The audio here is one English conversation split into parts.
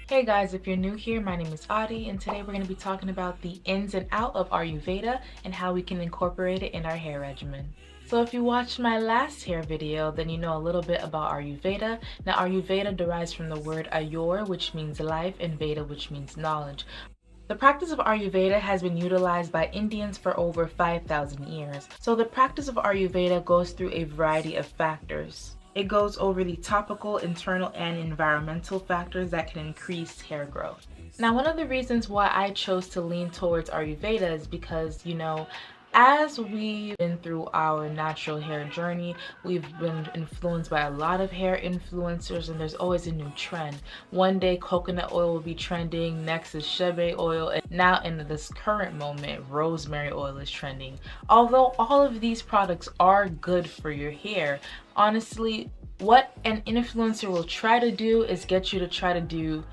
Hey guys, if you're new here, my name is Adi, and today we're going to be talking about the ins and out of Ayurveda and how we can incorporate it in our hair regimen. So if you watched my last hair video, then you know a little bit about Ayurveda. Now Ayurveda derives from the word Ayur, which means life, and Veda, which means knowledge. The practice of Ayurveda has been utilized by Indians for over 5,000 years. So the practice of Ayurveda goes through a variety of factors. It goes over the topical, internal, and environmental factors that can increase hair growth. Now, one of the reasons why I chose to lean towards Ayurveda is because, as we've been through our natural hair journey, we've been influenced by a lot of hair influencers, and there's always a new trend. One day coconut oil will be trending, next is shea oil, and now in this current moment, rosemary oil is trending. Although all of these products are good for your hair, honestly, what an influencer will try to do is get you to try to do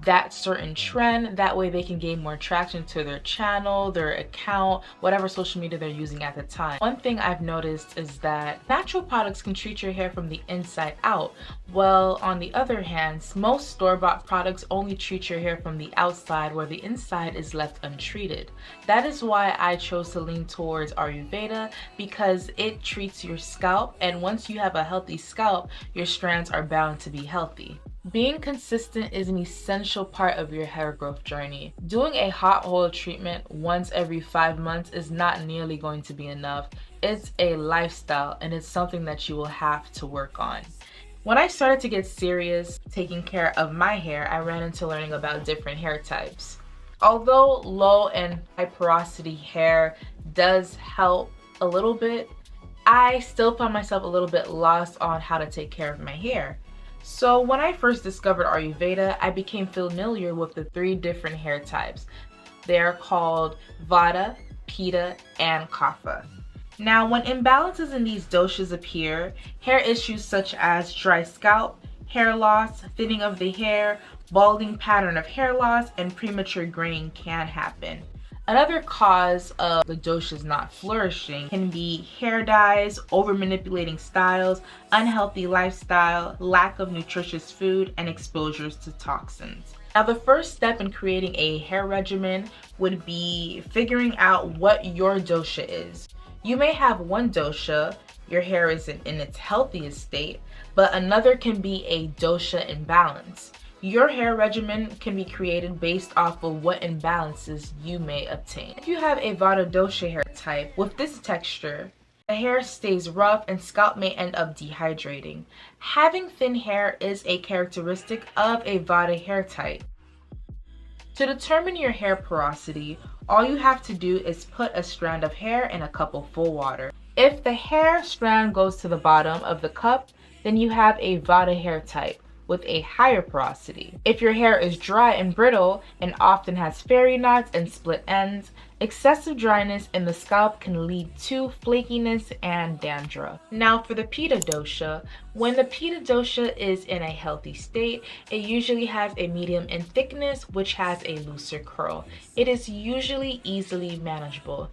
that certain trend. That way they can gain more traction to their channel, their account, whatever social media they're using at the time. One thing I've noticed is that natural products can treat your hair from the inside out. Well, on the other hand, most store-bought products only treat your hair from the outside, where the inside is left untreated. That is why I chose to lean towards Ayurveda, because it treats your scalp, and once you have a healthy scalp, your strands are bound to be healthy. Being consistent is an essential part of your hair growth journey. Doing a hot oil treatment once every 5 months is not nearly going to be enough. It's a lifestyle, and it's something that you will have to work on. When I started to get serious taking care of my hair, I ran into learning about different hair types. Although low and high porosity hair does help a little bit, I still found myself a little bit lost on how to take care of my hair. So when I first discovered Ayurveda, I became familiar with the 3 different hair types. They are called Vata, Pitta, and Kapha. Now, when imbalances in these doshas appear, hair issues such as dry scalp, hair loss, thinning of the hair, balding pattern of hair loss, and premature graying can happen. Another cause of the doshas not flourishing can be hair dyes, over-manipulating styles, unhealthy lifestyle, lack of nutritious food, and exposures to toxins. Now, the first step in creating a hair regimen would be figuring out what your dosha is. You may have one dosha, your hair isn't in its healthiest state, but another can be a dosha imbalance. Your hair regimen can be created based off of what imbalances you may obtain. If you have a Vata Dosha hair type with this texture, the hair stays rough and scalp may end up dehydrating. Having thin hair is a characteristic of a Vata hair type. To determine your hair porosity, all you have to do is put a strand of hair in a cup of full water. If the hair strand goes to the bottom of the cup, then you have a Vata hair type with a higher porosity. If your hair is dry and brittle and often has fairy knots and split ends, excessive dryness in the scalp can lead to flakiness and dandruff. Now for the Pitta Dosha, when the Pitta Dosha is in a healthy state, it usually has a medium in thickness which has a looser curl. It is usually easily manageable.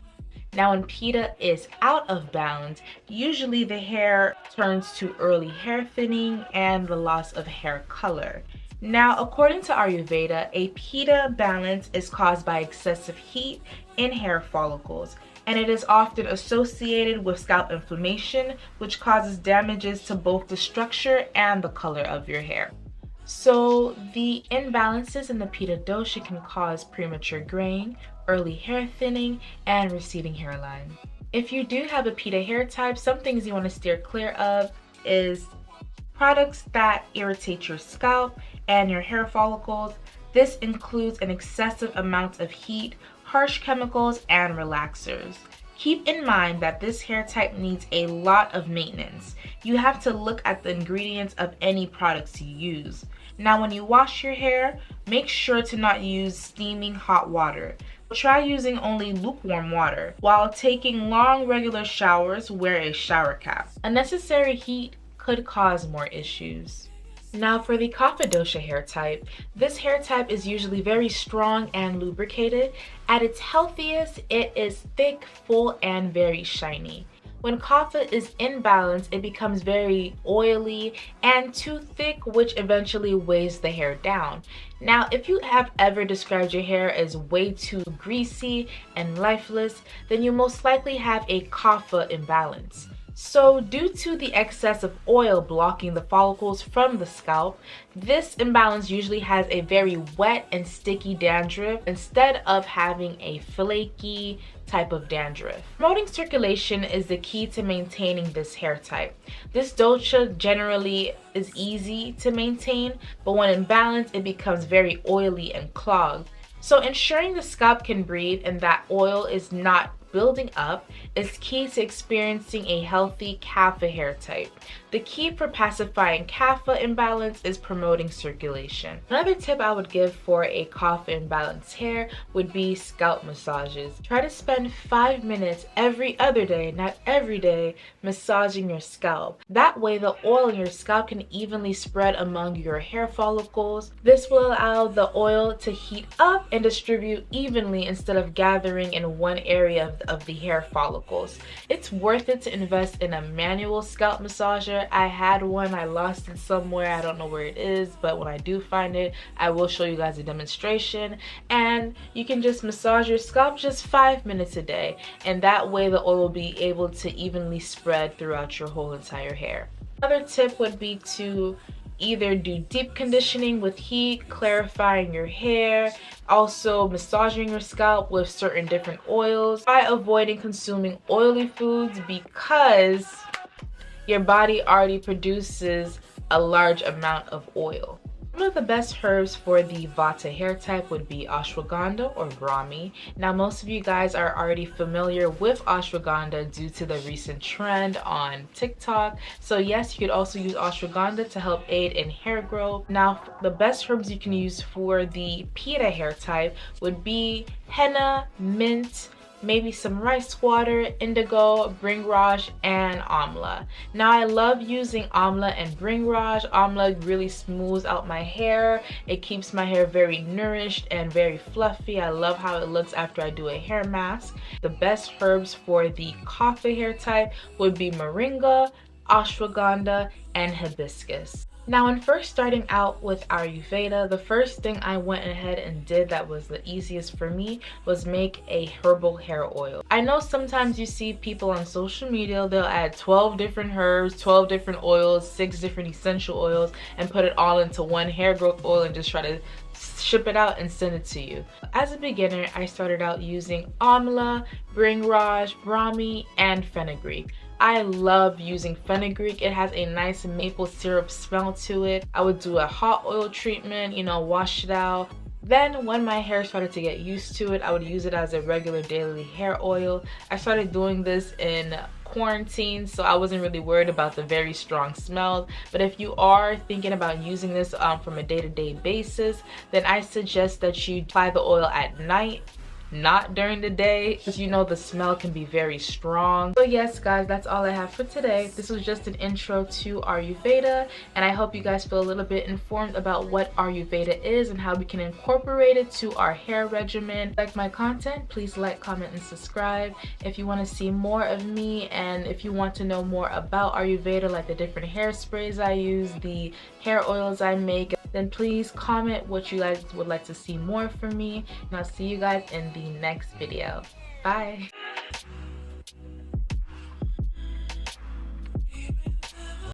Now when Pitta is out of balance, usually the hair turns to early hair thinning and the loss of hair color. Now, according to Ayurveda, a Pitta balance is caused by excessive heat in hair follicles, and it is often associated with scalp inflammation, which causes damages to both the structure and the color of your hair. So the imbalances in the Pitta Dosha can cause premature graying, early hair thinning, and receding hairline. If you do have a Pitta hair type, some things you want to steer clear of is products that irritate your scalp and your hair follicles. This includes an excessive amount of heat, harsh chemicals, and relaxers. Keep in mind that this hair type needs a lot of maintenance. You have to look at the ingredients of any products you use. Now, when you wash your hair, make sure to not use steaming hot water. Try using only lukewarm water. While taking long regular showers, wear a shower cap. Unnecessary heat could cause more issues. Now for the Kapha Dosha hair type, this hair type is usually very strong and lubricated. At its healthiest, it is thick, full, and very shiny. When kapha is imbalanced, it becomes very oily and too thick, which eventually weighs the hair down. Now, if you have ever described your hair as way too greasy and lifeless, then you most likely have a kapha imbalance. So due to the excess of oil blocking the follicles from the scalp, this imbalance usually has a very wet and sticky dandruff instead of having a flaky type of dandruff. Promoting circulation is the key to maintaining this hair type. This dosha generally is easy to maintain, but when imbalanced, it becomes very oily and clogged. So ensuring the scalp can breathe and that oil is not building up is key to experiencing a healthy kapha hair type. The key for pacifying kapha imbalance is promoting circulation. Another tip I would give for a kapha imbalanced hair would be scalp massages. Try to spend 5 minutes every other day, not every day, massaging your scalp. That way the oil in your scalp can evenly spread among your hair follicles. This will allow the oil to heat up and distribute evenly instead of gathering in one area of the hair follicles. It's worth it to invest in a manual scalp massager. I had one, I lost it somewhere, I don't know where it is, but when I do find it, I will show you guys a demonstration. And you can just massage your scalp just 5 minutes a day, and that way the oil will be able to evenly spread throughout your whole entire hair. Another tip would be to either do deep conditioning with heat, clarifying your hair, also massaging your scalp with certain different oils. Try avoiding consuming oily foods because your body already produces a large amount of oil. One of the best herbs for the Vata hair type would be ashwagandha or brahmi. Now, most of you guys are already familiar with ashwagandha due to the recent trend on TikTok. So yes, you could also use ashwagandha to help aid in hair growth. Now, the best herbs you can use for the Pitta hair type would be henna, mint, maybe some rice water, indigo, bringraj, and amla. Now, I love using amla and bringraj. Amla really smooths out my hair. It keeps my hair very nourished and very fluffy. I love how it looks after I do a hair mask. The best herbs for the kapha hair type would be moringa, ashwagandha, and hibiscus. Now, when first starting out with Ayurveda, the first thing I went ahead and did that was the easiest for me was make a herbal hair oil. I know sometimes you see people on social media, they'll add 12 different herbs, 12 different oils, 6 different essential oils, and put it all into one hair growth oil and just try to ship it out and send it to you. As a beginner, I started out using amla, bringraj, brahmi, and fenugreek. I love using fenugreek. It has a nice maple syrup smell to it. I would do a hot oil treatment, wash it out. Then when my hair started to get used to it, I would use it as a regular daily hair oil. I started doing this in quarantine, so I wasn't really worried about the very strong smells. But if you are thinking about using this from a day-to-day basis, then I suggest that you apply the oil at night, not during the day, because the smell can be very strong. So yes guys, that's all I have for today. This was just an intro to Ayurveda, and I hope you guys feel a little bit informed about what Ayurveda is and how we can incorporate it to our hair regimen. Like my content, please like, comment, and subscribe. If you want to see more of me, and if you want to know more about Ayurveda, like the different hairsprays I use, the hair oils I make, then please comment what you guys would like to see more from me, and I'll see you guys in the next video. Bye.